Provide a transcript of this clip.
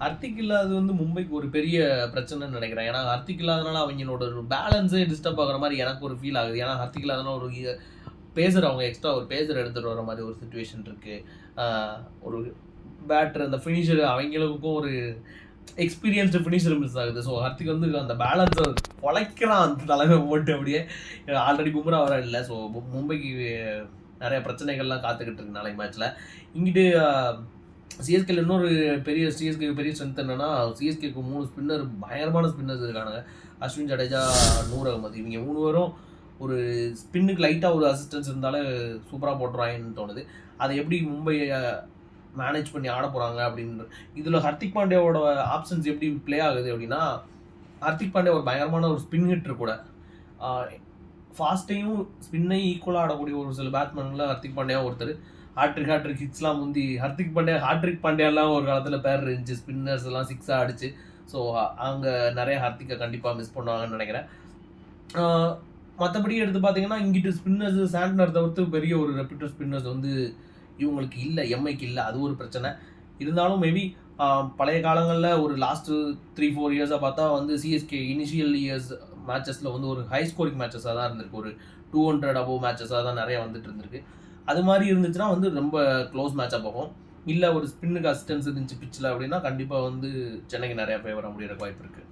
ஹர்திக் இல்லாதது வந்து மும்பைக்கு ஒரு பெரிய பிரச்சனைன்னு நினைக்கிறேன். ஏன்னா ஹர்திக் இல்லாதனால அவங்களோட ஒரு பேலன்ஸே டிஸ்டர்ப் ஆகுற மாதிரி எனக்கு ஒரு ஃபீல் ஆகுது. ஏன்னா ஹர்திக் இல்லாதனால ஒரு பேசர் அவங்க எக்ஸ்ட்ரா ஒரு பேசர் எடுத்துகிட்டு வர மாதிரி ஒரு சுச்சுவேஷன் இருக்குது. ஒரு பேட்டர் அந்த ஃபினிஷர் அவங்களுக்கும் ஒரு எக்ஸ்பீரியன்ஸ்டு ஃபினிஷர் மிஸ் ஆகுது. ஸோ ஹர்திக் வந்து அந்த பேலன்ஸை குலைக்கிறான் அந்த தலைமை போட்டு அப்படியே. ஆல்ரெடி பும்ரா வர இல்லை. ஸோ மும்பைக்கு நிறைய பிரச்சனைகள்லாம் காத்துக்கிட்டு இருக்கு நாளைக்கு மேட்ச்சில். இங்கிட்டு சிஎஸ்கேல இன்னொரு பெரிய பெரிய ஸ்ட்ரென்த் என்னன்னா, சிஎஸ்கேக்கு 3 ஸ்பின்னர் பயங்கரமான ஸ்பின்னர்ஸ் இருக்கானுங்க. அஸ்வின், ஜடேஜா, நூர் அகமது. இவங்க 3 பேரும் ஒரு ஸ்பின்னுக்கு லைட்டாக ஒரு அசிஸ்டன்ஸ் இருந்தாலே சூப்பராக போட்டுருவாங்கன்னு தோணுது. அதை எப்படி மும்பை மேனேஜ் பண்ணி ஆட போகிறாங்க அப்படின்னு. இதில் ஹர்திக் பாண்டியாவோட ஆப்ஷன்ஸ் எப்படி ப்ளே ஆகுது அப்படின்னா, ஹர்திக் பாண்டியா ஒரு பயங்கரமான ஒரு ஸ்பின் ஹிட்டர் கூட. ஃபாஸ்ட்டையும் ஸ்பின்னையும் ஈக்குவலாக ஆடக்கூடிய ஒரு சில பேட்ஸ்மேன்களில் ஹர்திக் பாண்டியா ஒருத்தர். ஹாட்ரிக் ஹிட்ஸ்லாம் முந்தி ஹாட்ரிக் பாண்டியாலாம் ஒரு காலத்தில் பேர் இருந்துச்சு. ஸ்பின்னர்ஸ் எல்லாம் 6 அடிச்சு. ஸோ அங்கே நிறைய ஹர்திக்கை கண்டிப்பாக மிஸ் பண்ணுவாங்கன்னு நினைக்கிறேன். மற்றபடி எடுத்து பார்த்தீங்கன்னா, இங்கிட்டு ஸ்பின்னர்ஸ் சாண்ட்னர் தவிர்த்து பெரிய ஒரு ரெப்யூட்டட் ஸ்பின்னர்ஸ் வந்து இவங்களுக்கு இல்லை, எம்ஐக்கு இல்லை. அது ஒரு பிரச்சனை. இருந்தாலும் மேபி பழைய காலங்களில் ஒரு லாஸ்ட்டு 3-4 இயர்ஸாக பார்த்தா வந்து சிஎஸ்கே இனிஷியல் இயர்ஸ் மேட்சஸில் வந்து ஒரு ஹை ஸ்கோரிங் மேட்சஸாக தான் இருந்திருக்கு. ஒரு 200 அபோவ் மேட்சஸாக தான் நிறையா வந்துட்டு இருந்திருக்கு. அது மாதிரி இருந்துச்சுன்னா வந்து ரொம்ப க்ளோஸ் மேட்சாக போகும். இல்லை ஒரு ஸ்பின்னுக்கு அசிஸ்டன்ஸ் இருந்துச்சு பிச்சில் அப்படின்னா கண்டிப்பாக வந்து சென்னைக்கு நிறையா ஃபேவராக முடியறதுக்கு வாய்ப்பு இருக்குது.